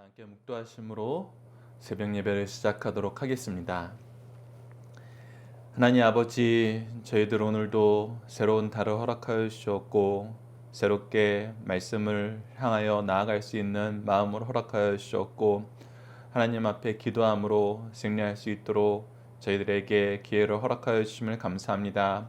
함께 묵도하심으로 새벽 예배를 시작하도록 하겠습니다. 하나님 아버지, 저희들 오늘도 새로운 달을 허락하여 주셨고 새롭게 말씀을 향하여 나아갈 수 있는 마음을 허락하여 주셨고 하나님 앞에 기도함으로 승리할 수 있도록 저희들에게 기회를 허락하여 주심을 감사합니다.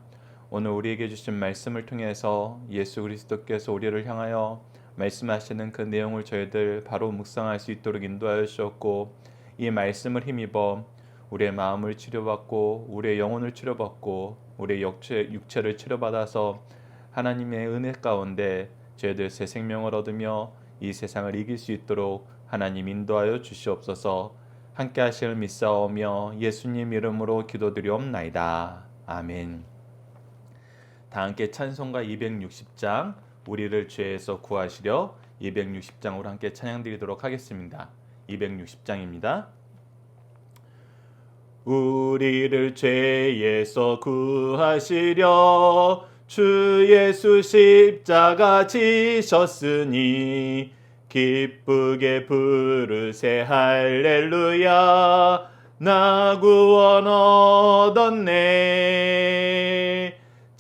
오늘 우리에게 주신 말씀을 통해서 예수 그리스도께서 우리를 향하여 말씀하시는 그 내용을 저희들 바로 묵상할 수 있도록 인도하여 주셨고 이 말씀을 힘입어 우리의 마음을 치료받고 우리의 영혼을 치료받고 우리의 육체를 치료받아서 하나님의 은혜 가운데 저희들 새 생명을 얻으며 이 세상을 이길 수 있도록 하나님 인도하여 주시옵소서. 함께 하시를 믿사오며 예수님 이름으로 기도드리옵나이다. 아멘. 다 함께 찬송가 260장 우리를 죄에서 구하시려 260장으로 함께 찬양드리도록 하겠습니다. 260장입니다. 우리를 죄에서 구하시려 주 예수 십자가 지셨으니 기쁘게 부르세 할렐루야 나 구원 얻었네.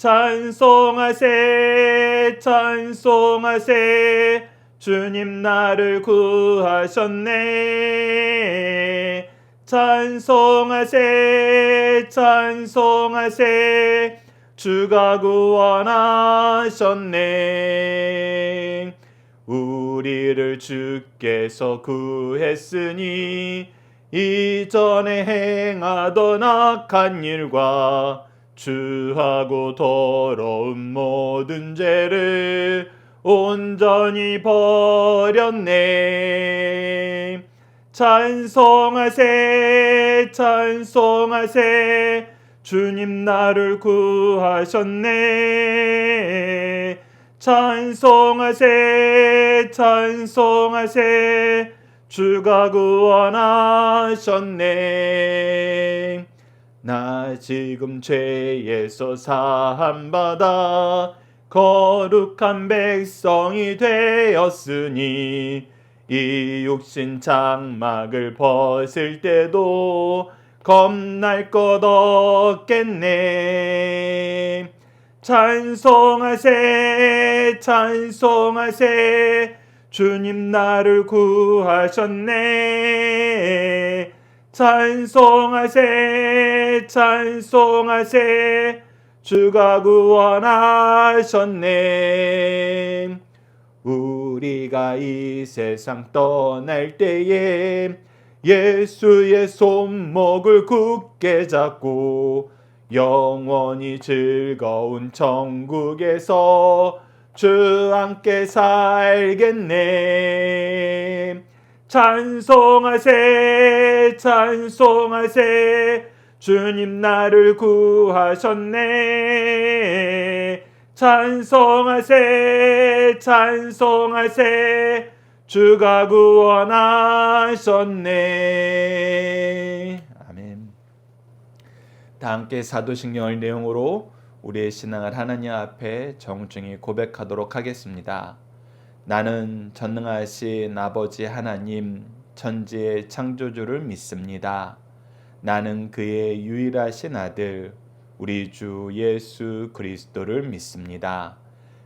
찬송하세 찬송하세 주님 나를 구하셨네. 찬송하세 찬송하세 주가 구원하셨네. 우리를 주께서 구했으니 이전에 행하던 악한 일과 주하고 더러운 모든 죄를 온전히 버렸네. 찬송하세 찬송하세 주님 나를 구하셨네. 찬송하세 찬송하세 주가 구원하셨네. 나 지금 죄에서 사함받아 거룩한 백성이 되었으니 이 육신 장막을 벗을 때도 겁날 것 없겠네. 찬송하세 찬송하세 주님 나를 구하셨네. 찬송하세 찬송하세 주가 구원하셨네. 우리가 이 세상 떠날 때에 예수의 손목을 굳게 잡고 영원히 즐거운 천국에서 주 함께 살겠네. 찬송하세 찬송하세 주님 나를 구하셨네. 찬송하세 찬송하세 주가 구원하셨네. 아멘. 다 함께 사도신경의 내용으로 우리의 신앙을 하나님 앞에 정중히 고백하도록 하겠습니다. 나는 전능하신 아버지 하나님 천지의 창조주를 믿습니다. 나는 그의 유일하신 아들 우리 주 예수 그리스도를 믿습니다.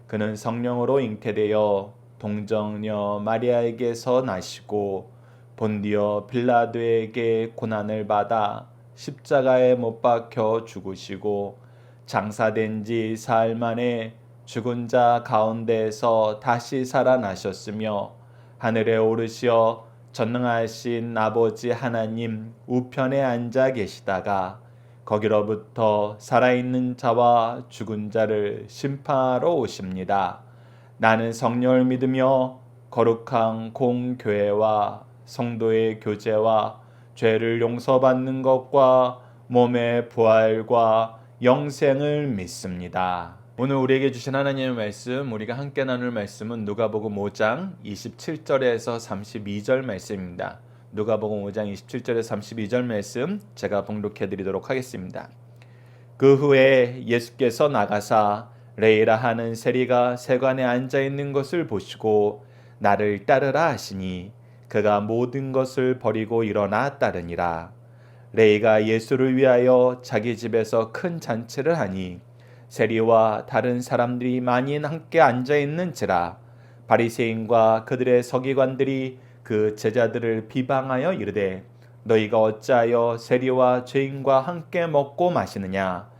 그는 성령으로 잉태되어 동정녀 마리아에게서 나시고 본디오 빌라도에게 고난을 받아 십자가에 못 박혀 죽으시고 장사된 지 사흘 만에 죽은 자 가운데에서 다시 살아나셨으며 하늘에 오르시어 전능하신 아버지 하나님 우편에 앉아 계시다가 거기로부터 살아있는 자와 죽은 자를 심판하러 오십니다. 나는 성령을 믿으며 거룩한 공교회와 성도의 교제와 죄를 용서받는 것과 몸의 부활과 영생을 믿습니다. 오늘 우리에게 주신 하나님의 말씀, 우리가 함께 나눌 말씀은 누가복음 5장 27절에서 32절 말씀입니다. 누가복음 5장 27절에서 32절 말씀 제가 봉독해 드리도록 하겠습니다. 그 후에 예수께서 나가사 레이라 하는 세리가 세관에 앉아 있는 것을 보시고 나를 따르라 하시니 그가 모든 것을 버리고 일어나 따르니라. 레이가 예수를 위하여 자기 집에서 큰 잔치를 하니 세리와 다른 사람들이 많이 함께 앉아 있는지라. 바리새인과 그들의 서기관들이 그 제자들을 비방하여 이르되 너희가 어찌하여 세리와 죄인과 함께 먹고 마시느냐.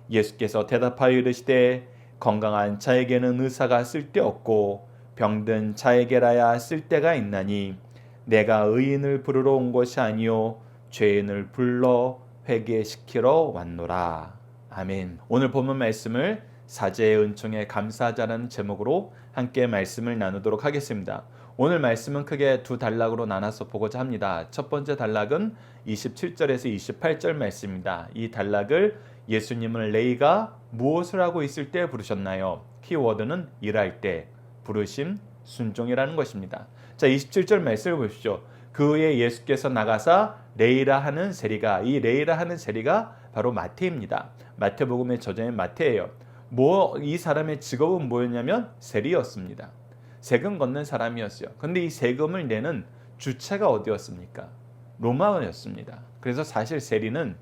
예수께서 대답하여 이르시되 건강한 자에게는 의사가 쓸데없고 병든 자에게라야 쓸데가 있나니 내가 의인을 부르러 온 것이 아니요 죄인을 불러 회개시키러 왔노라. 아멘. 오늘 본문 말씀을 사제의 은총에 감사하자는 제목으로 함께 말씀을 나누도록 하겠습니다. 오늘 말씀은 크게 두 단락으로 나눠서 보고자 합니다. 첫 번째 단락은 27절에서 28절 말씀입니다. 이 단락을 예수님을 레이가 무엇을 하고 있을 때 부르셨나요? 키워드는 일할 때, 부르심, 순종이라는 것입니다. 자, 27절 말씀을 보십시오. 그 후에 예수께서 나가사 레이라 하는 세리가, 이 레이라 하는 세리가 바로 마태입니다. 마태복음의 저자인 마태예요. 이 사람의 직업은 뭐였냐면 세리였습니다. 세금 걷는 사람이었어요. 근데 이 세금을 내는 주체가 어디였습니까? 로마였습니다. 그래서 사실 세리는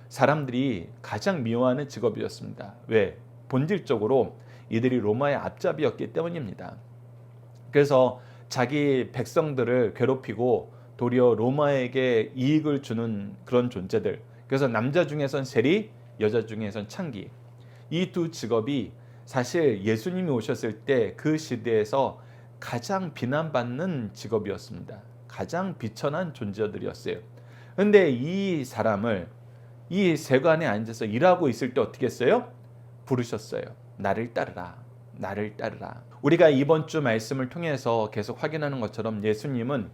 사람들이 가장 미워하는 직업이었습니다. 왜? 본질적으로 이들이 로마의 앞잡이였기 때문입니다. 그래서 자기 백성들을 괴롭히고 도리어 로마에게 이익을 주는 그런 존재들. 그래서 남자 중에선 세리, 여자 중에선 창기. 이 두 직업이 사실 예수님이 오셨을 때 그 시대에서 가장 비난받는 직업이었습니다. 가장 비천한 존재들이었어요. 그런데 이 사람을 이 세관에 앉아서 일하고 있을 때 어떻게 했어요? 부르셨어요. 나를 따르라. 나를 따르라. 우리가 이번 주 말씀을 통해서 계속 확인하는 것처럼 예수님은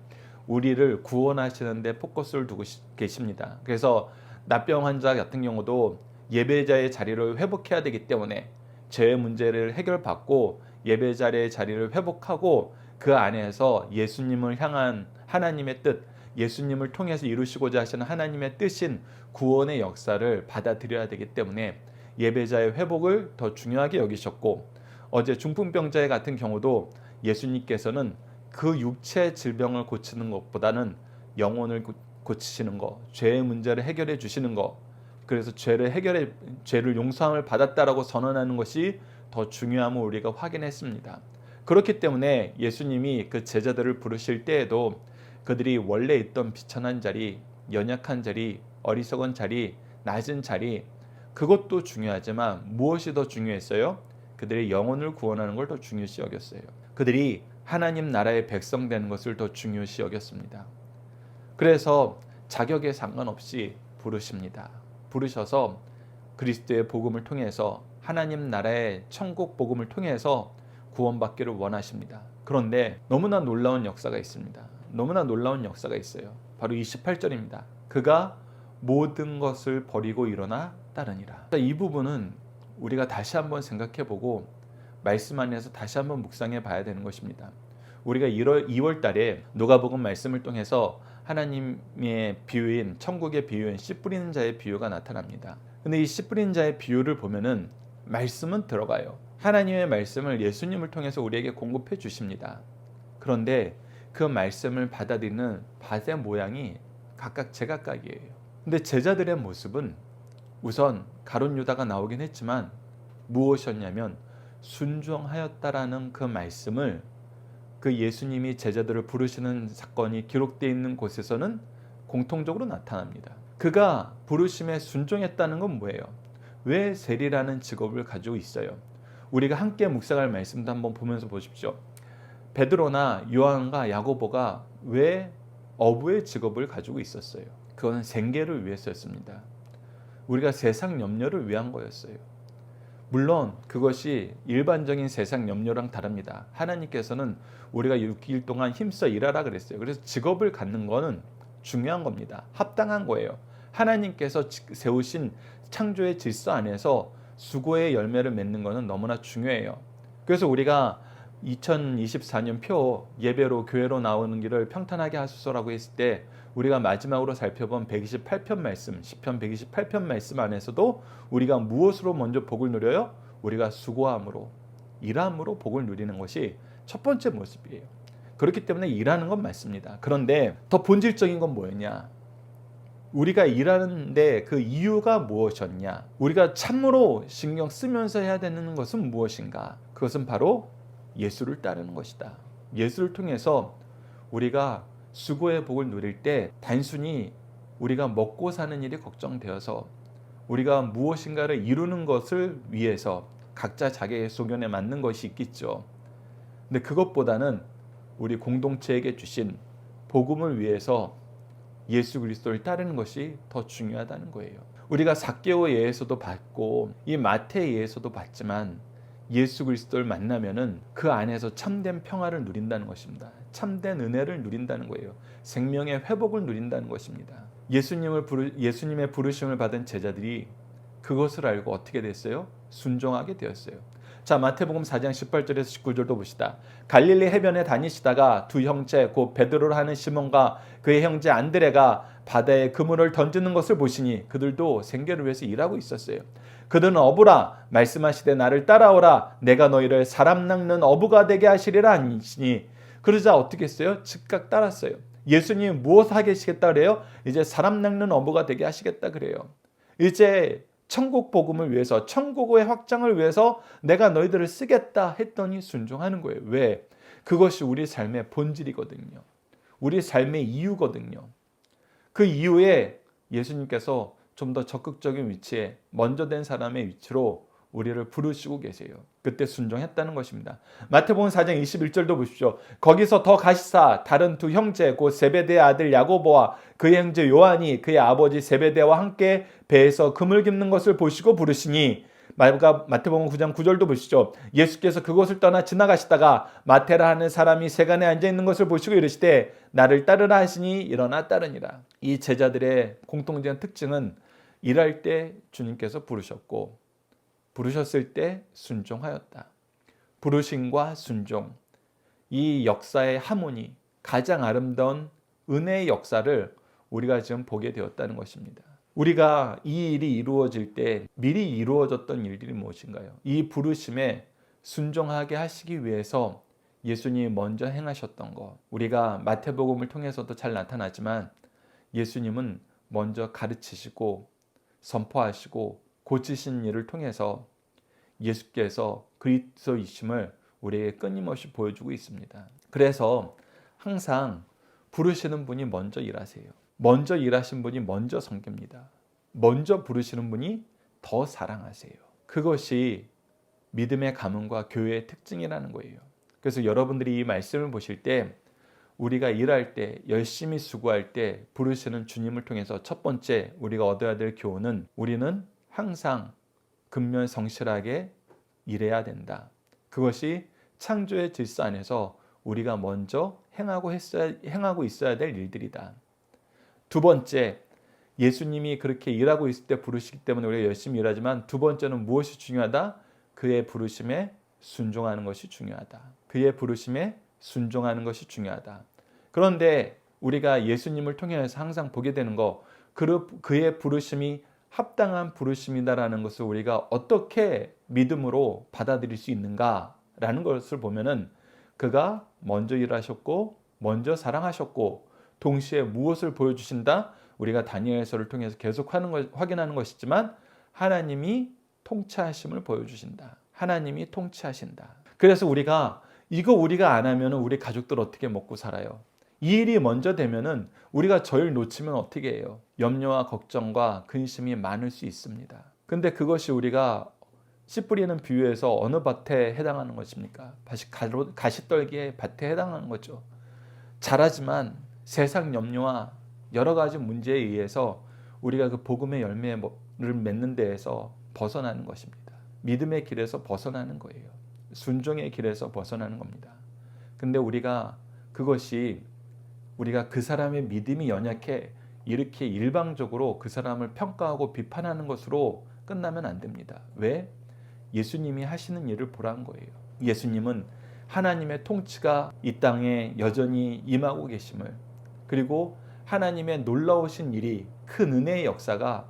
우리를 구원하시는 데 포커스를 두고 계십니다. 그래서 납병 환자 같은 경우도 예배자의 자리를 회복해야 되기 때문에 죄의 문제를 해결받고 예배자의 자리를 회복하고 그 안에서 예수님을 향한 하나님의 뜻, 예수님을 통해서 이루시고자 하시는 하나님의 뜻인 구원의 역사를 받아들여야 되기 때문에 예배자의 회복을 더 중요하게 여기셨고, 어제 중풍병자 같은 경우도 예수님께서는 그 육체 질병을 고치는 것보다는 영혼을 고치시는 것, 죄의 문제를 해결해 주시는 것, 그래서 죄를 용서함을 받았다라고 선언하는 것이 더 중요함을 우리가 확인했습니다. 그렇기 때문에 예수님이 그 제자들을 부르실 때에도 그들이 원래 있던 비천한 자리, 연약한 자리, 어리석은 자리, 낮은 자리, 그것도 중요하지만 무엇이 더 중요했어요? 그들의 영혼을 구원하는 걸 더 중요시 여겼어요. 그들이 하나님 나라의 백성 되는 것을 더 중요시 여겼습니다. 그래서 자격에 상관없이 부르십니다. 부르셔서 그리스도의 복음을 통해서 하나님 나라의 천국 복음을 통해서 구원받기를 원하십니다. 그런데 너무나 놀라운 역사가 있습니다. 너무나 놀라운 역사가 있어요. 바로 28절입니다. 그가 모든 것을 버리고 일어나 따르니라. 이 부분은 우리가 다시 한번 생각해보고 말씀 안에서 다시 한번 묵상해 봐야 되는 것입니다. 우리가 2월 달에 누가복음 말씀을 통해서 하나님의 비유인 천국의 비유인 씨 뿌리는 자의 비유가 나타납니다. 근데 이 씨 뿌리는 자의 비유를 보면은 말씀은 들어가요. 하나님의 말씀을 예수님을 통해서 우리에게 공급해 주십니다. 그런데 그 말씀을 받아들이는 밭의 모양이 각각 제각각이에요. 근데 제자들의 모습은 우선 가룟 유다가 나오긴 했지만 무엇이었냐면 순종하였다라는 그 말씀을, 그 예수님이 제자들을 부르시는 사건이 기록되어 있는 곳에서는 공통적으로 나타납니다. 그가 부르심에 순종했다는 건 뭐예요? 왜 세리라는 직업을 가지고 있어요? 우리가 함께 묵상할 말씀도 한번 보면서 보십시오. 베드로나 요한과 야고보가 왜 어부의 직업을 가지고 있었어요? 그거는 생계를 위해서였습니다. 우리가 세상 염려를 위한 거였어요. 물론 그것이 일반적인 세상 염려랑 다릅니다. 하나님께서는 우리가 6일 동안 힘써 일하라 그랬어요. 그래서 직업을 갖는 거는 중요한 겁니다. 합당한 거예요. 하나님께서 세우신 창조의 질서 안에서 수고의 열매를 맺는 것은 너무나 중요해요. 그래서 우리가 2024년 표 예배로 교회로 나오는 길을 평탄하게 하소서라고 했을 때 우리가 마지막으로 살펴본 128편 말씀, 시편 128편 말씀 안에서도 우리가 무엇으로 먼저 복을 누려요? 우리가 수고함으로, 일함으로 복을 누리는 것이 첫 번째 모습이에요. 그렇기 때문에 일하는 건 맞습니다. 그런데 더 본질적인 건 뭐였냐? 우리가 일하는데 그 이유가 무엇이었냐? 우리가 참으로 신경 쓰면서 해야 되는 것은 무엇인가? 그것은 바로 예수를 따르는 것이다. 예수를 통해서 우리가 수고의 복을 누릴 때 단순히 우리가 먹고 사는 일이 걱정되어서 우리가 무엇인가를 이루는 것을 위해서 각자 자기의 소견에 맞는 것이 있겠죠. 근데 그것보다는 우리 공동체에게 주신 복음을 위해서 예수 그리스도를 따르는 것이 더 중요하다는 거예요. 우리가 삭개오 예에서도 받고 이 마태 예에서도 받지만 예수 그리스도를 만나면은 그 안에서 참된 평화를 누린다는 것입니다. 참된 은혜를 누린다는 거예요. 생명의 회복을 누린다는 것입니다. 예수님의 부르심을 받은 제자들이 그것을 알고 어떻게 됐어요? 순종하게 되었어요. 자, 마태복음 4장 18절에서 19절도 봅시다. 갈릴리 해변에 다니시다가 두 형제 곧 베드로를 하는 시몬과 그의 형제 안드레가 바다에 그물을 던지는 것을 보시니 그들도 생계를 위해서 일하고 있었어요. 그들은 어부라 말씀하시되 나를 따라오라 내가 너희를 사람 낚는 어부가 되게 하시리라 하시니 그러자 어떻게 했어요? 즉각 따랐어요. 예수님 무엇 하시겠다 그래요? 이제 사람 낚는 어부가 되게 하시겠다 그래요. 이제 천국 복음을 위해서 천국의 확장을 위해서 내가 너희들을 쓰겠다 했더니 순종하는 거예요. 왜? 그것이 우리 삶의 본질이거든요. 우리 삶의 이유거든요. 그 이유에 예수님께서 좀 더 적극적인 위치에 먼저 된 사람의 위치로 우리를 부르시고 계세요. 그때 순종했다는 것입니다. 마태복음 4장 21절도 보십시오. 거기서 더 가시사 다른 두 형제 곧 세베대의 아들 야고보와 그의 형제 요한이 그의 아버지 세베대와 함께 배에서 그물 깁는 것을 보시고 부르시니 마태복음 9장 9절도 보시죠. 예수께서 그곳을 떠나 지나가시다가 마테라 하는 사람이 세간에 앉아있는 것을 보시고 이르시되 나를 따르라 하시니 일어나 따르니라. 이 제자들의 공통적인 특징은 일할 때 주님께서 부르셨고 부르셨을 때 순종하였다. 부르심과 순종, 이 역사의 하모니, 가장 아름다운 은혜의 역사를 우리가 지금 보게 되었다는 것입니다. 우리가 이 일이 이루어질 때 미리 이루어졌던 일들이 무엇인가요? 이 부르심에 순종하게 하시기 위해서 예수님이 먼저 행하셨던 것, 우리가 마태복음을 통해서도 잘 나타나지만 예수님은 먼저 가르치시고 선포하시고 고치신 일을 통해서 예수께서 그리스도이심을 우리에게 끊임없이 보여주고 있습니다. 그래서 항상 부르시는 분이 먼저 일하세요. 먼저 일하신 분이 먼저 섬깁니다. 먼저 부르시는 분이 더 사랑하세요. 그것이 믿음의 가문과 교회의 특징이라는 거예요. 그래서 여러분들이 이 말씀을 보실 때 우리가 일할 때 열심히 수고할 때 부르시는 주님을 통해서 첫 번째 우리가 얻어야 될 교훈은 우리는 항상 근면성실하게 일해야 된다. 그것이 창조의 질서 안에서 우리가 먼저 행하고 있어야 될 일들이다. 두 번째, 예수님이 그렇게 일하고 있을 때 부르시기 때문에 우리가 열심히 일하지만 두 번째는 무엇이 중요하다? 그의 부르심에 순종하는 것이 중요하다. 그의 부르심에 순종하는 것이 중요하다. 그런데 우리가 예수님을 통해서 항상 보게 되는 거, 그의 부르심이 합당한 부르심이다라는 것을 우리가 어떻게 믿음으로 받아들일 수 있는가라는 것을 보면은 그가 먼저 일하셨고 먼저 사랑하셨고 동시에 무엇을 보여주신다? 우리가 다니엘서를 통해서 계속 확인하는 것이지만 하나님이 통치하심을 보여주신다. 하나님이 통치하신다. 그래서 우리가 안 하면 우리 가족들 어떻게 먹고 살아요? 이 일이 먼저 되면은 우리가 저를 놓치면 어떻게 해요? 염려와 걱정과 근심이 많을 수 있습니다. 근데 그것이 우리가 씨 뿌리는 비유에서 어느 밭에 해당하는 것입니까? 가시떨기의 밭에 해당하는 거죠. 잘하지만 세상 염려와 여러 가지 문제에 의해서 우리가 그 복음의 열매를 맺는 데에서 벗어나는 것입니다. 믿음의 길에서 벗어나는 거예요. 순종의 길에서 벗어나는 겁니다. 근데 우리가 그 사람의 믿음이 연약해 이렇게 일방적으로 그 사람을 평가하고 비판하는 것으로 끝나면 안 됩니다. 왜? 예수님이 하시는 일을 보라는 거예요. 예수님은 하나님의 통치가 이 땅에 여전히 임하고 계심을, 그리고 하나님의 놀라우신 일이 큰 은혜의 역사가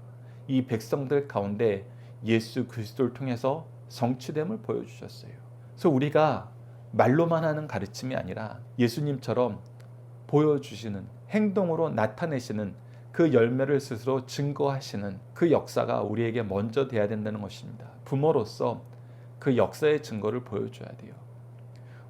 이 백성들 가운데 예수 그리스도를 통해서 성취됨을 보여주셨어요. 그래서 우리가 말로만 하는 가르침이 아니라 예수님처럼 보여주시는, 행동으로 나타내시는 그 열매를 스스로 증거하시는 그 역사가 우리에게 먼저 돼야 된다는 것입니다. 부모로서 그 역사의 증거를 보여줘야 돼요.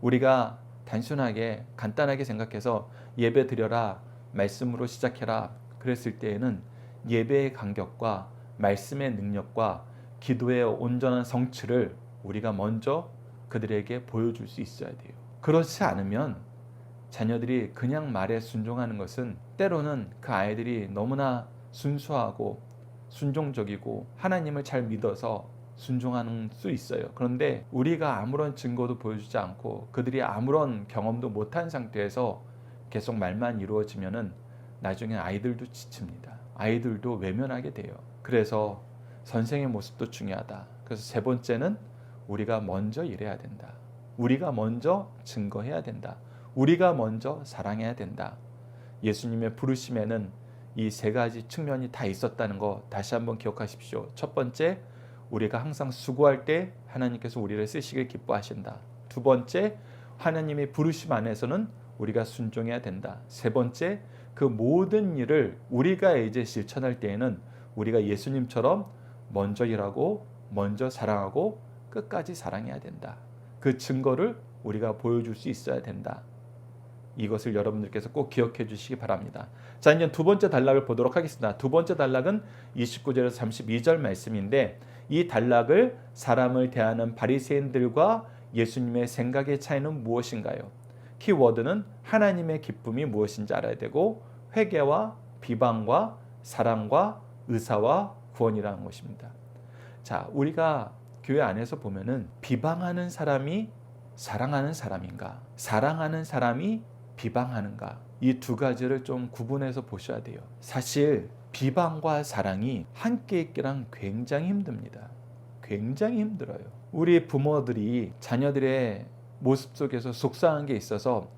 우리가 단순하게 간단하게 생각해서 예배 드려라, 말씀으로 시작해라 그랬을 때에는 예배의 간격과 말씀의 능력과 기도의 온전한 성취를 우리가 먼저 그들에게 보여줄 수 있어야 돼요. 그렇지 않으면 자녀들이 그냥 말에 순종하는 것은 때로는 그 아이들이 너무나 순수하고 순종적이고 하나님을 잘 믿어서 순종하는 수 있어요. 그런데 우리가 아무런 증거도 보여주지 않고 그들이 아무런 경험도 못한 상태에서 계속 말만 이루어지면은 나중에 아이들도 지칩니다. 아이들도 외면하게 돼요. 그래서 선생의 모습도 중요하다. 그래서 세 번째는 우리가 먼저 일해야 된다. 우리가 먼저 증거해야 된다. 우리가 먼저 사랑해야 된다. 예수님의 부르심에는 이 세 가지 측면이 다 있었다는 거 다시 한번 기억하십시오. 첫 번째, 우리가 항상 수고할 때 하나님께서 우리를 쓰시길 기뻐하신다. 두 번째, 하나님의 부르심 안에서는 우리가 순종해야 된다. 세 번째, 그 모든 일을 우리가 이제 실천할 때에는 우리가 예수님처럼 먼저 일하고 먼저 사랑하고 끝까지 사랑해야 된다. 그 증거를 우리가 보여줄 수 있어야 된다. 이것을 여러분들께서 꼭 기억해 주시기 바랍니다. 자, 이제 두 번째 단락을 보도록 하겠습니다. 두 번째 단락은 29절에서 32절 말씀인데 이 단락을 사람을 대하는 바리새인들과 예수님의 생각의 차이는 무엇인가요? 키워드는 하나님의 기쁨이 무엇인지 알아야 되고 회개와 비방과 사랑과 의사와 구원이라는 것입니다. 자, 우리가 교회 안에서 보면은 비방하는 사람이 사랑하는 사람인가? 사랑하는 사람이 비방하는가? 이 두 가지를 좀 구분해서 보셔야 돼요. 사실 비방과 사랑이 함께 있기란 굉장히 힘듭니다. 굉장히 힘들어요. 우리 부모들이 자녀들의 모습 속에서 속상한 게 있어서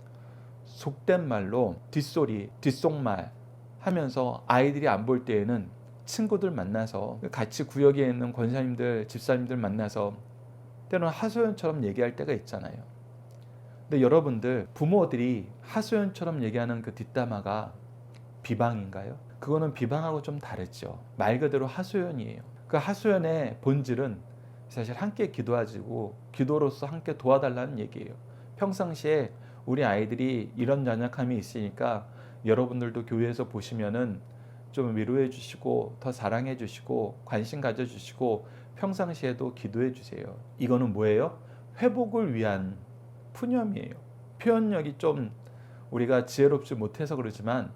속된 말로 뒷소리, 뒷속말 하면서 아이들이 안 볼 때에는 친구들 만나서 같이 구역에 있는 권사님들, 집사님들 만나서 때로는 하소연처럼 얘기할 때가 있잖아요. 근데 여러분들 부모들이 하소연처럼 얘기하는 그 뒷담화가 비방인가요? 그거는 비방하고 좀 다르죠. 말 그대로 하소연이에요. 그 하소연의 본질은 사실 함께 기도하고 기도로서 함께 도와달라는 얘기예요. 평상시에 우리 아이들이 이런 연약함이 있으니까 여러분들도 교회에서 보시면은 좀 위로해 주시고 더 사랑해 주시고 관심 가져 주시고 평상시에도 기도해 주세요. 이거는 뭐예요? 회복을 위한 푸념이에요. 표현력이 좀 우리가 지혜롭지 못해서 그러지만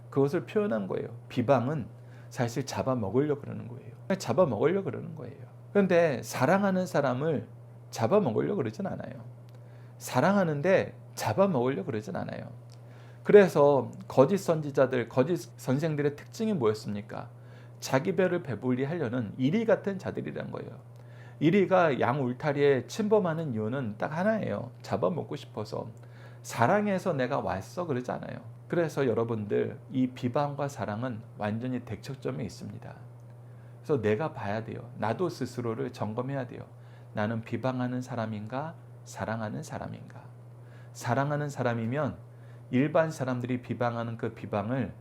그것을 표현한 거예요. 비방은 사실 잡아먹으려고 그러는 거예요. 잡아먹으려고 그러는 거예요. 그런데 사랑하는 사람을 잡아먹으려고 그러진 않아요. 사랑하는데 잡아먹으려고 그러진 않아요. 그래서 거짓 선지자들, 거짓 선생들의 특징이 뭐였습니까? 자기 배를 배불리 하려는 이리 같은 자들이란 거예요. 이리가 양 울타리에 침범하는 이유는 딱 하나예요. 잡아먹고 싶어서. 사랑해서 내가 왔어 그러지 않아요. 그래서 여러분들 이 비방과 사랑은 완전히 대척점에 있습니다. 그래서 내가 봐야 돼요. 나도 스스로를 점검해야 돼요. 나는 비방하는 사람인가? 사랑하는 사람인가? 사랑하는 사람이면 일반 사람들이 비방하는 그 비방을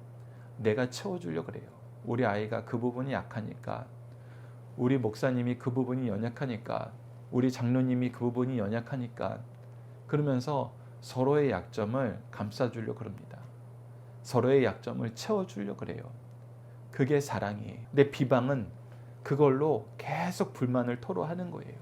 내가 채워주려고 그래요. 우리 아이가 그 부분이 약하니까, 우리 목사님이 그 부분이 연약하니까, 우리 장로님이 그 부분이 연약하니까, 그러면서 서로의 약점을 감싸주려고 그럽니다. 서로의 약점을 채워주려고 그래요. 그게 사랑이에요. 근데 비방은 그걸로 계속 불만을 토로하는 거예요.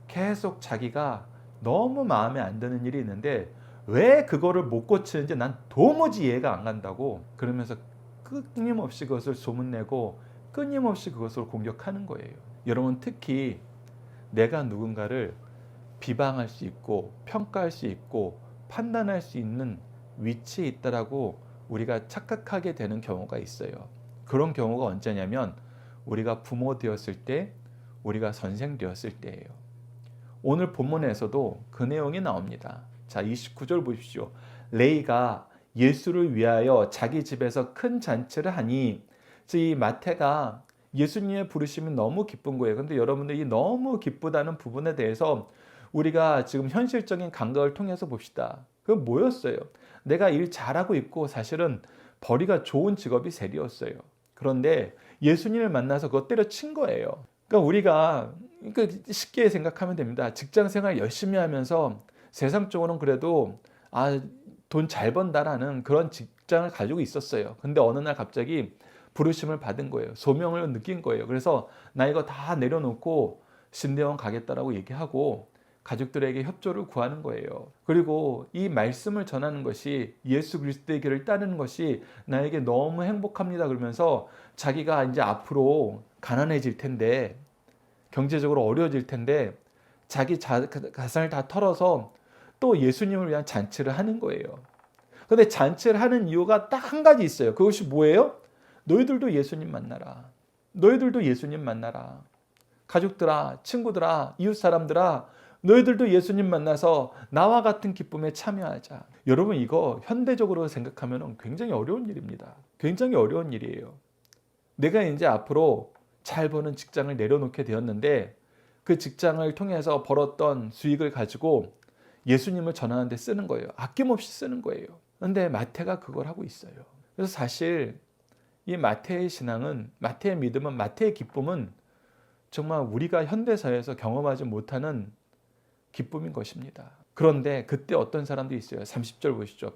계속 자기가 너무 마음에 안 드는 일이 있는데 왜 그거를 못 고치는지 난 도무지 이해가 안 간다고 그러면서 끊임없이 그것을 소문내고 끊임없이 그것을 공격하는 거예요. 여러분, 특히 내가 누군가를 비방할 수 있고 평가할 수 있고 판단할 수 있는 위치에 있다라고 우리가 착각하게 되는 경우가 있어요. 그런 경우가 언제냐면 우리가 부모 되었을 때, 우리가 선생 되었을 때예요. 오늘 본문에서도 그 내용이 나옵니다. 자, 29절 보십시오. 레이가 예수를 위하여 자기 집에서 큰 잔치를 하니, 이 마태가 예수님의 부르심이 너무 기쁜 거예요. 근데 여러분들이 너무 기쁘다는 부분에 대해서 우리가 지금 현실적인 감각을 통해서 봅시다. 그건 뭐였어요? 내가 일 잘하고 있고 사실은 벌이가 좋은 직업이 세리였어요. 그런데 예수님을 만나서 그거 때려친 거예요. 그러니까 우리가 쉽게 생각하면 됩니다. 직장 생활 열심히 하면서 세상적으로는 그래도 돈 잘 번다라는 그런 직장을 가지고 있었어요. 근데 어느 날 갑자기 부르심을 받은 거예요. 소명을 느낀 거예요. 그래서 나 이거 다 내려놓고 신대원 가겠다라고 얘기하고 가족들에게 협조를 구하는 거예요. 그리고 이 말씀을 전하는 것이 예수 그리스도의 길을 따르는 것이 나에게 너무 행복합니다. 그러면서 자기가 이제 앞으로 가난해질 텐데 경제적으로 어려워질 텐데 자기 가산을 다 털어서 또 예수님을 위한 잔치를 하는 거예요. 근데 잔치를 하는 이유가 딱 한 가지 있어요. 그것이 뭐예요? 너희들도 예수님 만나라. 너희들도 예수님 만나라. 가족들아, 친구들아, 이웃 사람들아, 너희들도 예수님 만나서 나와 같은 기쁨에 참여하자. 여러분 이거 현대적으로 생각하면 굉장히 어려운 일입니다. 굉장히 어려운 일이에요. 내가 이제 앞으로 잘 버는 직장을 내려놓게 되었는데 그 직장을 통해서 벌었던 수익을 가지고 예수님을 전하는 데 쓰는 거예요. 아낌없이 쓰는 거예요. 그런데 마태가 그걸 하고 있어요. 그래서 사실 이 마태의 신앙은, 마태의 믿음은, 마태의 기쁨은 정말 우리가 현대사회에서 경험하지 못하는 기쁨인 것입니다. 그런데 그때 어떤 사람들이 있어요. 30절 보시죠.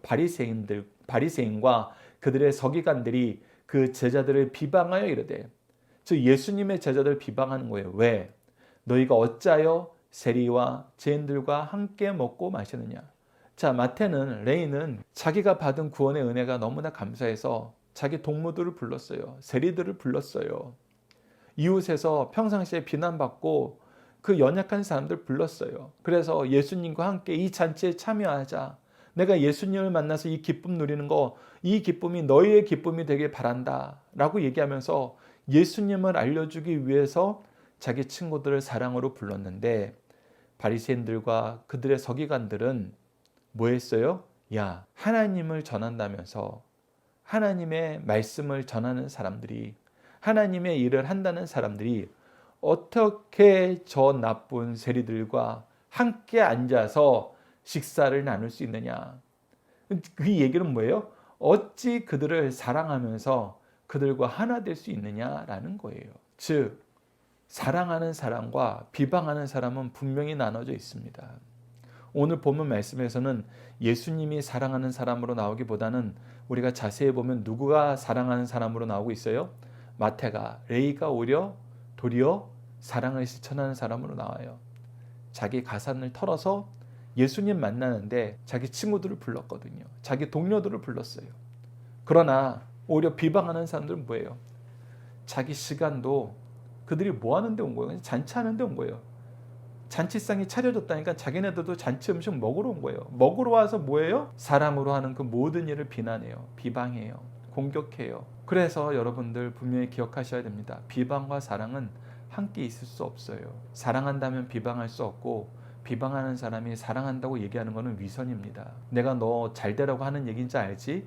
바리새인과 그들의 서기관들이 그 제자들을 비방하여 이르되, 즉 예수님의 제자들을 비방하는 거예요. 왜? 너희가 어찌하여 세리와 죄인들과 함께 먹고 마시느냐. 자, 마태는, 레이는 자기가 받은 구원의 은혜가 너무나 감사해서 자기 동무들을 불렀어요. 세리들을 불렀어요. 이웃에서 평상시에 비난받고 그 연약한 사람들 불렀어요. 그래서 예수님과 함께 이 잔치에 참여하자. 내가 예수님을 만나서 이 기쁨 누리는 거, 이 기쁨이 너희의 기쁨이 되길 바란다 라고 얘기하면서 예수님을 알려주기 위해서 자기 친구들을 사랑으로 불렀는데, 바리새인들과 그들의 서기관들은 뭐 했어요? 야, 하나님을 전한다면서, 하나님의 말씀을 전하는 사람들이, 하나님의 일을 한다는 사람들이 어떻게 저 나쁜 세리들과 함께 앉아서 식사를 나눌 수 있느냐. 그 얘기는 뭐예요? 어찌 그들을 사랑하면서 그들과 하나 될 수 있느냐라는 거예요. 즉 사랑하는 사람과 비방하는 사람은 분명히 나눠져 있습니다. 오늘 본문 말씀에서는 예수님이 사랑하는 사람으로 나오기보다는 우리가 자세히 보면 누구가 사랑하는 사람으로 나오고 있어요? 마태가, 레이가 도리어 사랑을 실천하는 사람으로 나와요. 자기 가산을 털어서 예수님 만나는데 자기 친구들을 불렀거든요. 자기 동료들을 불렀어요. 그러나 오히려 비방하는 사람들은 뭐예요? 자기 시간도 그들이 뭐 하는데 온 거예요? 잔치하는데 온 거예요. 잔치상이 차려졌다니까 자기네들도 잔치 음식 먹으러 온 거예요. 먹으러 와서 뭐예요? 사람으로 하는 그 모든 일을 비난해요. 비방해요. 공격해요. 그래서 여러분들 분명히 기억하셔야 됩니다. 비방과 사랑은 함께 있을 수 없어요. 사랑한다면 비방할 수 없고, 비방하는 사람이 사랑한다고 얘기하는 것은 위선입니다. 내가 너 잘 되라고 하는 얘기인지 알지?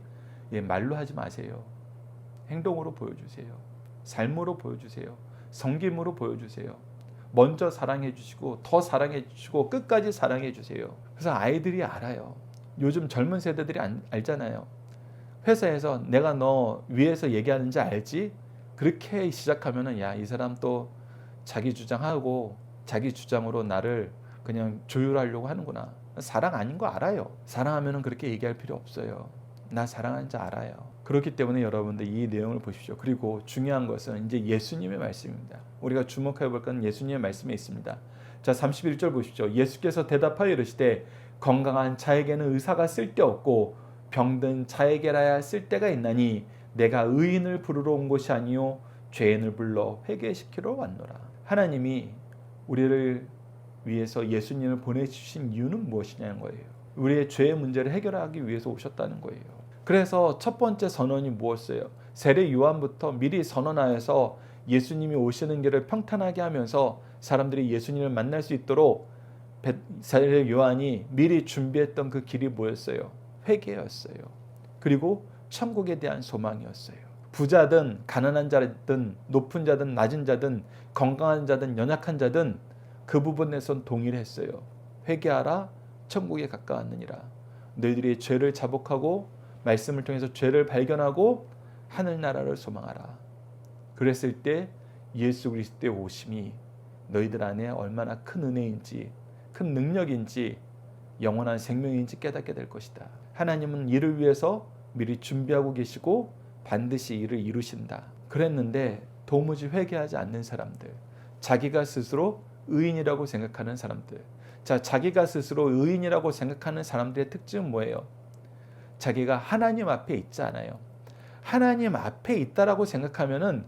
말로 하지 마세요. 행동으로 보여주세요. 삶으로 보여주세요. 섬김으로 보여주세요. 먼저 사랑해 주시고 더 사랑해 주시고 끝까지 사랑해 주세요. 그래서 아이들이 알아요. 요즘 젊은 세대들이 알잖아요. 회사에서 내가 너 위에서 얘기하는지 알지? 그렇게 시작하면은 야, 이 사람 또 자기 주장하고 자기 주장으로 나를 그냥 조율하려고 하는구나. 사랑 아닌 거 알아요. 사랑하면은 그렇게 얘기할 필요 없어요. 나 사랑하는지 알아요. 그렇기 때문에 여러분들 이 내용을 보십시오. 그리고 중요한 것은 이제 예수님의 말씀입니다. 우리가 주목해 볼 건 예수님의 말씀에 있습니다. 자, 31절 보십시오. 예수께서 대답하여 이르시되 건강한 자에게는 의사가 쓸데없고 병든 자에게라야 쓸데가 있나니 내가 의인을 부르러 온 것이 아니요 죄인을 불러 회개시키러 왔노라. 하나님이 우리를 위해서 예수님을 보내주신 이유는 무엇이냐는 거예요. 우리의 죄의 문제를 해결하기 위해서 오셨다는 거예요. 그래서 첫 번째 선언이 무엇이에요? 세례 요한부터 미리 선언하여서 예수님이 오시는 길을 평탄하게 하면서 사람들이 예수님을 만날 수 있도록 세례 요한이 미리 준비했던 그 길이 뭐였어요? 회개였어요. 그리고 천국에 대한 소망이었어요. 부자든 가난한 자든 높은 자든 낮은 자든 건강한 자든 연약한 자든 그 부분에선 동일했어요. 회개하라 천국에 가까웠느니라. 너희들이 죄를 자복하고 말씀을 통해서 죄를 발견하고 하늘나라를 소망하라. 그랬을 때 예수 그리스도의 오심이 너희들 안에 얼마나 큰 은혜인지, 큰 능력인지, 영원한 생명인지 깨닫게 될 것이다. 하나님은 이를 위해서 미리 준비하고 계시고 반드시 이를 이루신다. 그랬는데 도무지 회개하지 않는 사람들, 자기가 스스로 의인이라고 생각하는 사람들. 자, 자기가 스스로 의인이라고 생각하는 사람들의 특징은 뭐예요? 자기가 하나님 앞에 있지 않아요. 하나님 앞에 있다라고 생각하면은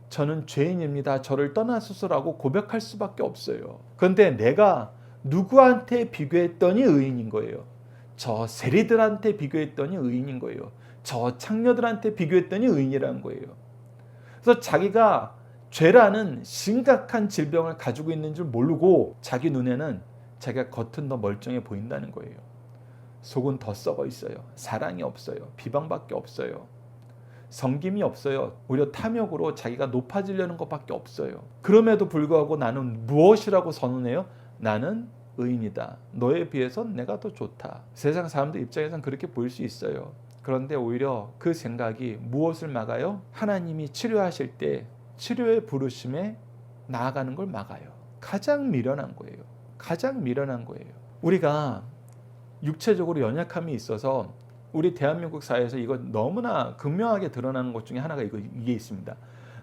저는 죄인입니다. 저를 떠나소서라고 고백할 수밖에 없어요. 그런데 내가 누구한테 비교했더니 의인인 거예요. 저 세리들한테 비교했더니 의인인 거예요. 저 창녀들한테 비교했더니 의인이라는 거예요. 그래서 자기가 죄라는 심각한 질병을 가지고 있는 줄 모르고 자기 눈에는 자기가 겉은 더 멀쩡해 보인다는 거예요. 속은 더 썩어 있어요. 사랑이 없어요. 비방밖에 없어요. 섬김이 없어요. 오히려 탐욕으로 자기가 높아지려는 것밖에 없어요. 그럼에도 불구하고 나는 무엇이라고 선언해요? 나는 의인이다. 너에 비해서 내가 더 좋다. 세상 사람들 입장에서는 그렇게 보일 수 있어요. 그런데 오히려 그 생각이 무엇을 막아요? 하나님이 치료하실 때 치료의 부르심에 나아가는 걸 막아요. 가장 미련한 거예요. 가장 미련한 거예요. 우리가 육체적으로 연약함이 있어서 우리 대한민국 사회에서 이거 너무나 극명하게 드러나는 것 중에 하나가 이게 있습니다.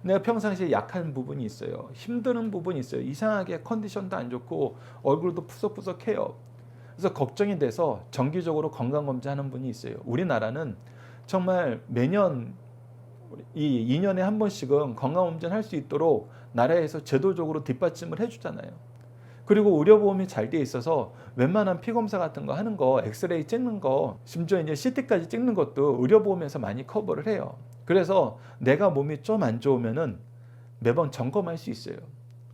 내가 평상시에 약한 부분이 있어요. 힘드는 부분이 있어요. 이상하게 컨디션도 안 좋고 얼굴도 푸석푸석해요. 그래서 걱정이 돼서 정기적으로 건강검진하는 분이 있어요. 우리나라는 정말 매년 이 2년에 한 번씩은 건강검진 할 수 있도록 나라에서 제도적으로 뒷받침을 해주잖아요. 그리고 의료보험이 잘 돼 있어서 웬만한 피검사 같은 거 하는 거, 엑스레이 찍는 거, 심지어 이제 CT까지 찍는 것도 의료보험에서 많이 커버를 해요. 그래서 내가 몸이 좀 안 좋으면은 매번 점검할 수 있어요.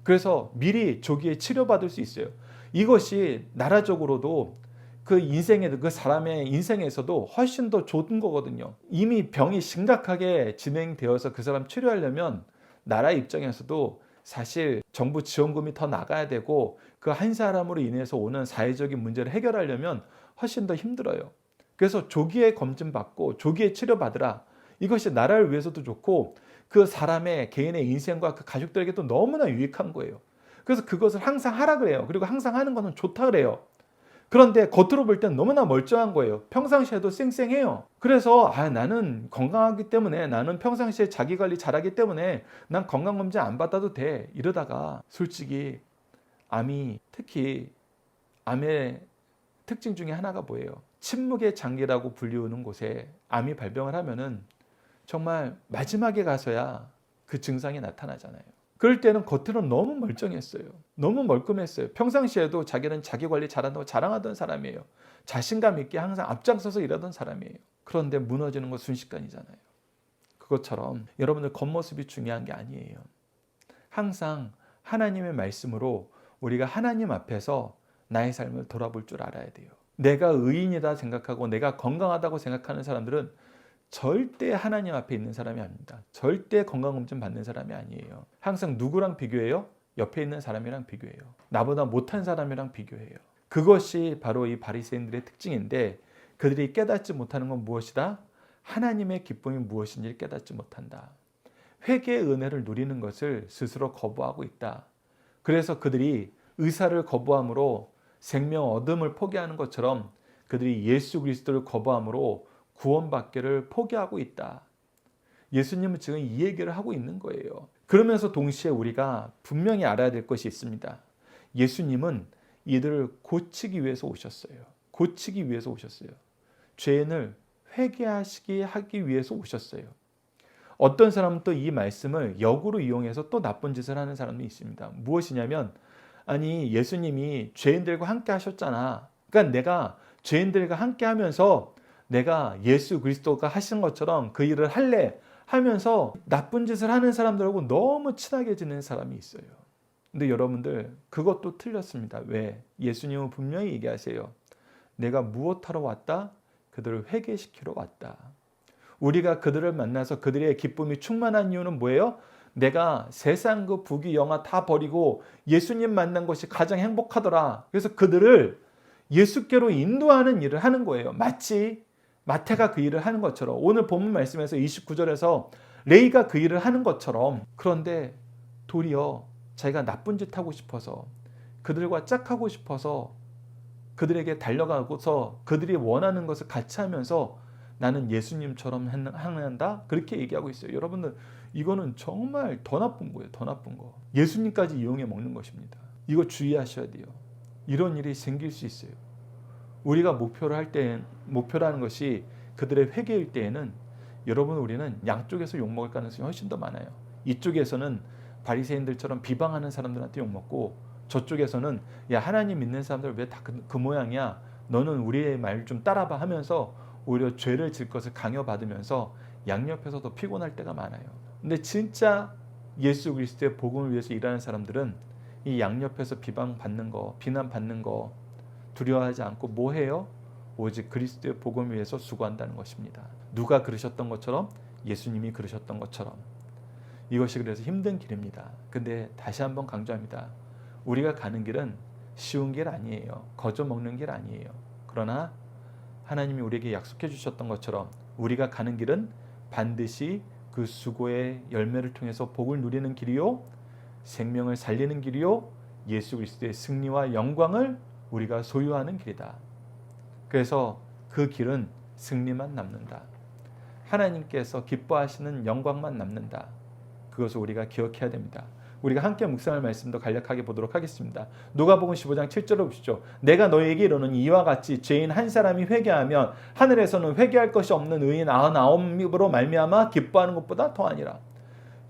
그래서 미리 조기에 치료받을 수 있어요. 이것이 나라적으로도 그 사람의 인생에서도 훨씬 더 좋은 거거든요. 이미 병이 심각하게 진행되어서 그 사람 치료하려면 나라 입장에서도 사실 정부 지원금이 더 나가야 되고 그 한 사람으로 인해서 오는 사회적인 문제를 해결하려면 훨씬 더 힘들어요. 그래서 조기에 검진받고 조기에 치료받으라. 이것이 나라를 위해서도 좋고 그 사람의 개인의 인생과 그 가족들에게도 너무나 유익한 거예요. 그래서 그것을 항상 하라 그래요. 그리고 항상 하는 것은 좋다 그래요. 그런데 겉으로 볼 땐 너무나 멀쩡한 거예요. 평상시에도 쌩쌩해요. 그래서 나는 건강하기 때문에, 나는 평상시에 자기관리 잘하기 때문에 난 건강검진 안 받아도 돼. 이러다가 솔직히 특히 암의 특징 중에 하나가 뭐예요? 침묵의 장기라고 불리우는 곳에 암이 발병을 하면은 정말 마지막에 가서야 그 증상이 나타나잖아요. 그럴 때는 겉으로는 너무 멀쩡했어요. 너무 멀끔했어요. 평상시에도 자기는 자기 관리 잘한다고 자랑하던 사람이에요. 자신감 있게 항상 앞장서서 일하던 사람이에요. 그런데 무너지는 건 순식간이잖아요. 그것처럼 여러분들 겉모습이 중요한 게 아니에요. 항상 하나님의 말씀으로 우리가 하나님 앞에서 나의 삶을 돌아볼 줄 알아야 돼요. 내가 의인이다 생각하고 내가 건강하다고 생각하는 사람들은 절대 하나님 앞에 있는 사람이 아닙니다. 절대 건강검진 받는 사람이 아니에요. 항상 누구랑 비교해요? 옆에 있는 사람이랑 비교해요. 나보다 못한 사람이랑 비교해요. 그것이 바로 이 바리새인들의 특징인데 그들이 깨닫지 못하는 건 무엇이다? 하나님의 기쁨이 무엇인지를 깨닫지 못한다. 회개의 은혜를 누리는 것을 스스로 거부하고 있다. 그래서 그들이 의사를 거부함으로 생명 얻음을 포기하는 것처럼 그들이 예수 그리스도를 거부함으로 구원받기를 포기하고 있다. 예수님은 지금 이 얘기를 하고 있는 거예요. 그러면서 동시에 우리가 분명히 알아야 될 것이 있습니다. 예수님은 이들을 고치기 위해서 오셨어요. 고치기 위해서 오셨어요. 죄인을 회개하시게 하기 위해서 오셨어요. 어떤 사람은 또 이 말씀을 역으로 이용해서 또 나쁜 짓을 하는 사람도 있습니다. 무엇이냐면 예수님이 죄인들과 함께 하셨잖아. 그러니까 내가 죄인들과 함께 하면서 내가 예수 그리스도가 하신 것처럼 그 일을 할래 하면서 나쁜 짓을 하는 사람들하고 너무 친하게 지내는 사람이 있어요. 근데 여러분들 그것도 틀렸습니다. 왜? 예수님은 분명히 얘기하세요. 내가 무엇하러 왔다? 그들을 회개시키러 왔다. 우리가 그들을 만나서 그들의 기쁨이 충만한 이유는 뭐예요? 내가 세상 그 부귀 영화 다 버리고 예수님 만난 것이 가장 행복하더라. 그래서 그들을 예수께로 인도하는 일을 하는 거예요. 마치 마태가 그 일을 하는 것처럼, 오늘 본문 말씀에서 29절에서 레위가 그 일을 하는 것처럼. 그런데 도리어 자기가 나쁜 짓 하고 싶어서, 그들과 짝하고 싶어서 그들에게 달려가고서 그들이 원하는 것을 같이 하면서 나는 예수님처럼 행한다, 그렇게 얘기하고 있어요. 여러분들, 이거는 정말 더 나쁜 거예요. 더 나쁜 거. 예수님까지 이용해 먹는 것입니다. 이거 주의하셔야 돼요. 이런 일이 생길 수 있어요. 우리가 목표라는 것이 그들의 회개일 때에는, 여러분, 우리는 양쪽에서 욕먹을 가능성이 훨씬 더 많아요. 이쪽에서는 바리새인들처럼 비방하는 사람들한테 욕먹고, 저쪽에서는 야, 하나님 믿는 사람들 왜 다 그 모양이야, 너는 우리의 말 좀 따라봐 하면서 오히려 죄를 질 것을 강요받으면서 양옆에서 더 피곤할 때가 많아요. 근데 진짜 예수 그리스도의 복음을 위해서 일하는 사람들은 이 양옆에서 비방받는 거, 비난받는 거 두려워하지 않고 뭐 해요? 오직 그리스도의 복음을 위해서 수고한다는 것입니다. 누가 그러셨던 것처럼, 예수님이 그러셨던 것처럼. 이것이 그래서 힘든 길입니다. 근데 다시 한번 강조합니다. 우리가 가는 길은 쉬운 길 아니에요. 거저 먹는 길 아니에요. 그러나 하나님이 우리에게 약속해 주셨던 것처럼 우리가 가는 길은 반드시 그 수고의 열매를 통해서 복을 누리는 길이요, 생명을 살리는 길이요, 예수 그리스도의 승리와 영광을 우리가 소유하는 길이다. 그래서 그 길은 승리만 남는다. 하나님께서 기뻐하시는 영광만 남는다. 그것을 우리가 기억해야 됩니다. 우리가 함께 묵상할 말씀도 간략하게 보도록 하겠습니다. 누가복음 15장 7절을 보시죠. 내가 너희에게 이르노니 이와 같이 죄인 한 사람이 회개하면 하늘에서는 회개할 것이 없는 의인 99명으로 말미암아 기뻐하는 것보다 더하니라.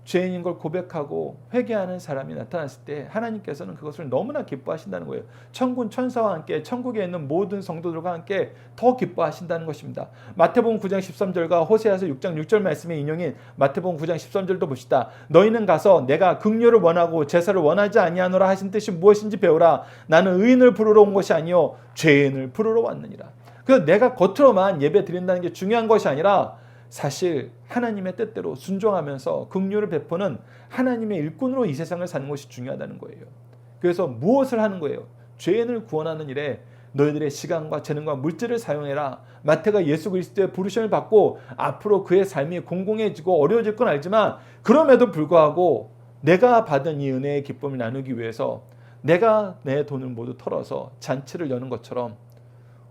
죄인인 걸 고백하고 회개하는 사람이 나타났을 때 하나님께서는 그것을 너무나 기뻐하신다는 거예요. 천군 천사와 함께 천국에 있는 모든 성도들과 함께 더 기뻐하신다는 것입니다. 마태복음 9장 13절과 호세아서 6장 6절 말씀의 인용인 마태복음 9장 13절도 봅시다. 너희는 가서 내가 긍휼을 원하고 제사를 원하지 아니하노라 하신 뜻이 무엇인지 배우라. 나는 의인을 부르러 온 것이 아니요 죄인을 부르러 왔느니라. 그래서 내가 겉으로만 예배 드린다는 게 중요한 것이 아니라 사실 하나님의 뜻대로 순종하면서 긍휼을 베푸는 하나님의 일꾼으로 이 세상을 사는 것이 중요하다는 거예요. 그래서 무엇을 하는 거예요? 죄인을 구원하는 일에 너희들의 시간과 재능과 물질을 사용해라. 마태가 예수 그리스도의 부르심을 받고 앞으로 그의 삶이 공공해지고 어려워질 건 알지만, 그럼에도 불구하고 내가 받은 이 은혜의 기쁨을 나누기 위해서 내가 내 돈을 모두 털어서 잔치를 여는 것처럼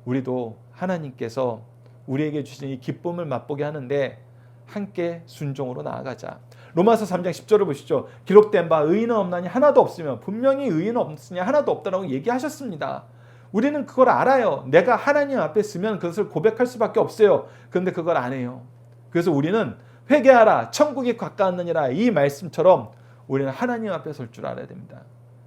우리도 하나님께서 우리에게 주신 이 기쁨을 맛보게 하는데 함께 순종으로 나아가자. 로마서 3장 10절을 보시죠. 기록된 바 의인은 없나니 하나도 없으며, 분명히 의인은 없으니 하나도 없다라고 얘기하셨습니다. 우리는 그걸 알아요. 내가 하나님 앞에 서면 그것을 고백할 수밖에 없어요. 그런데 그걸 안 해요. 그래서 우리는 회개하라 천국이 가까웠느니라 이 말씀처럼 우리는 하나님 앞에 설 줄 알아야 됩니다.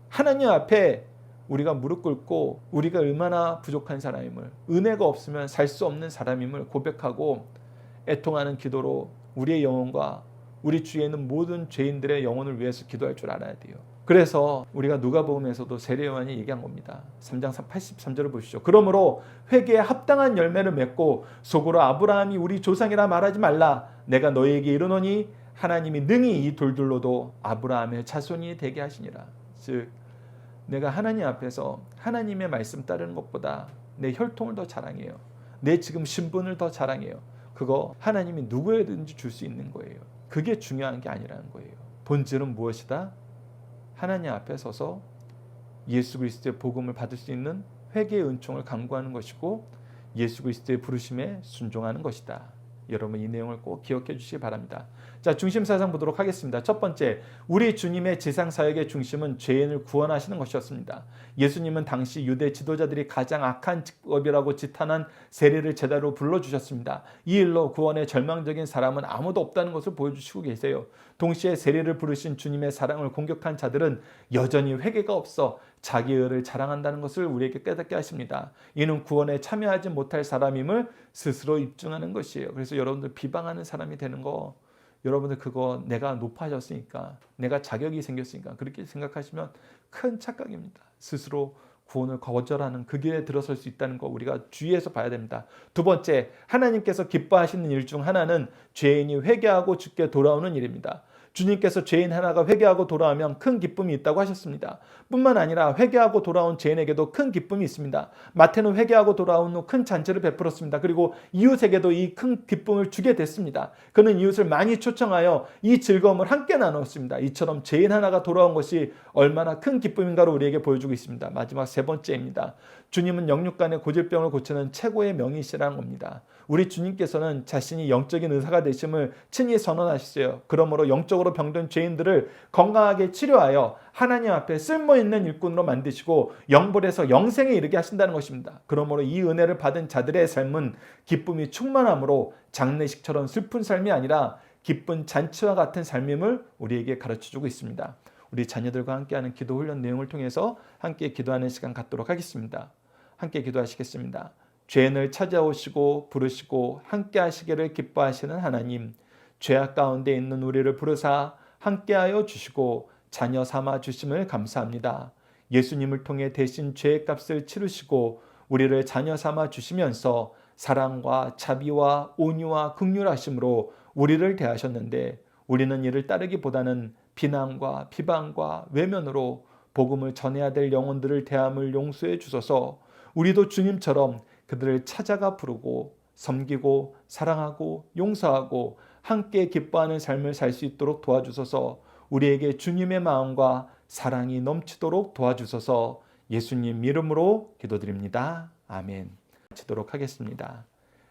하나님 앞에 우리가 무릎 꿇고 우리가 얼마나 부족한 사람임을, 은혜가 없으면 살 수 없는 사람임을 고백하고 애통하는 기도로 우리의 영혼과 우리 주위에 있는 모든 죄인들의 영혼을 위해서 기도할 줄 알아야 돼요. 그래서 우리가 누가복음에서도 세례 요한이 얘기한 겁니다. 3장 83절을 보시죠. 그러므로 회개에 합당한 열매를 맺고 속으로 아브라함이 우리 조상이라 말하지 말라. 내가 너희에게 이르노니 하나님이 능히 이 돌들로도 아브라함의 자손이 되게 하시니라. 즉 내가 하나님 앞에서 하나님의 말씀 따르는 것보다 내 혈통을 더 자랑해요. 내 지금 신분을 더 자랑해요. 그거 하나님이 누구에든지 줄 수 있는 거예요. 그게 중요한 게 아니라는 거예요. 본질은 무엇이다? 하나님 앞에 서서 예수 그리스도의 복음을 받을 수 있는 회개의 은총을 간구하는 것이고 예수 그리스도의 부르심에 순종하는 것이다. 여러분 이 내용을 꼭 기억해 주시기 바랍니다. 자, 중심 사상 보도록 하겠습니다. 첫 번째, 우리 주님의 지상 사역의 중심은 죄인을 구원하시는 것이었습니다. 예수님은 당시 유대 지도자들이 가장 악한 직업이라고 지탄한 세례를 제대로 불러주셨습니다. 이 일로 구원의 절망적인 사람은 아무도 없다는 것을 보여주시고 계세요. 동시에 세례를 부르신 주님의 사랑을 공격한 자들은 여전히 회개가 없어 자기 의를 자랑한다는 것을 우리에게 깨닫게 하십니다. 이는 구원에 참여하지 못할 사람임을 스스로 입증하는 것이에요. 그래서 여러분들 비방하는 사람이 되는 거, 여러분들 그거 내가 높아졌으니까, 내가 자격이 생겼으니까 그렇게 생각하시면 큰 착각입니다. 스스로 구원을 거절하는 그 길에 들어설 수 있다는 거 우리가 주의해서 봐야 됩니다. 두 번째, 하나님께서 기뻐하시는 일 중 하나는 죄인이 회개하고 주께 돌아오는 일입니다. 주님께서 죄인 하나가 회개하고 돌아오면 큰 기쁨이 있다고 하셨습니다. 뿐만 아니라 회개하고 돌아온 죄인에게도 큰 기쁨이 있습니다. 마태는 회개하고 돌아온 후 큰 잔치를 베풀었습니다. 그리고 이웃에게도 이 큰 기쁨을 주게 됐습니다. 그는 이웃을 많이 초청하여 이 즐거움을 함께 나눴습니다. 이처럼 죄인 하나가 돌아온 것이 얼마나 큰 기쁨인가를 우리에게 보여주고 있습니다. 마지막 세 번째입니다. 주님은 영육간의 고질병을 고치는 최고의 명이시라는 겁니다. 우리 주님께서는 자신이 영적인 의사가 되심을 친히 선언하셨어요. 그러므로 영적으로 병든 죄인들을 건강하게 치료하여 하나님 앞에 쓸모있는 일꾼으로 만드시고 영벌에서 영생에 이르게 하신다는 것입니다. 그러므로 이 은혜를 받은 자들의 삶은 기쁨이 충만함으로 장례식처럼 슬픈 삶이 아니라 기쁜 잔치와 같은 삶임을 우리에게 가르쳐주고 있습니다. 우리 자녀들과 함께하는 기도 훈련 내용을 통해서 함께 기도하는 시간 갖도록 하겠습니다. 함께 기도하시겠습니다. 죄인을 찾아오시고 부르시고 함께 하시기를 기뻐하시는 하나님, 죄악 가운데 있는 우리를 부르사 함께하여 주시고 자녀 삼아 주심을 감사합니다. 예수님을 통해 대신 죄의 값을 치르시고 우리를 자녀 삼아 주시면서 사랑과 자비와 온유와 긍휼하심으로 우리를 대하셨는데 우리는 이를 따르기보다는 비난과 비방과 외면으로 복음을 전해야 될 영혼들을 대함을 용서해 주소서. 우리도 주님처럼 그들을 찾아가 부르고 섬기고 사랑하고 용서하고 함께 기뻐하는 삶을 살 수 있도록 도와주소서. 우리에게 주님의 마음과 사랑이 넘치도록 도와주소서. 예수님 이름으로 기도드립니다. 아멘. 마치도록 하겠습니다.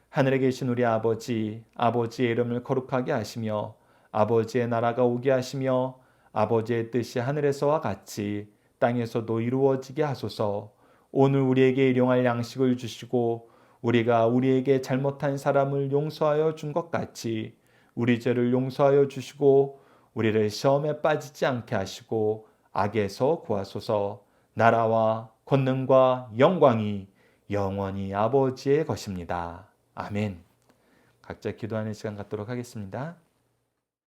하늘에 계신 우리 아버지, 아버지의 이름을 거룩하게 하시며 아버지의 나라가 오게 하시며 아버지의 뜻이 하늘에서와 같이 땅에서도 이루어지게 하소서. 오늘 우리에게 일용할 양식을 주시고 우리가 우리에게 잘못한 사람을 용서하여 준 것 같이 우리 죄를 용서하여 주시고 우리를 시험에 빠지지 않게 하시고 악에서 구하소서. 나라와 권능과 영광이 영원히 아버지의 것입니다. 아멘. 각자 기도하는 시간 갖도록 하겠습니다.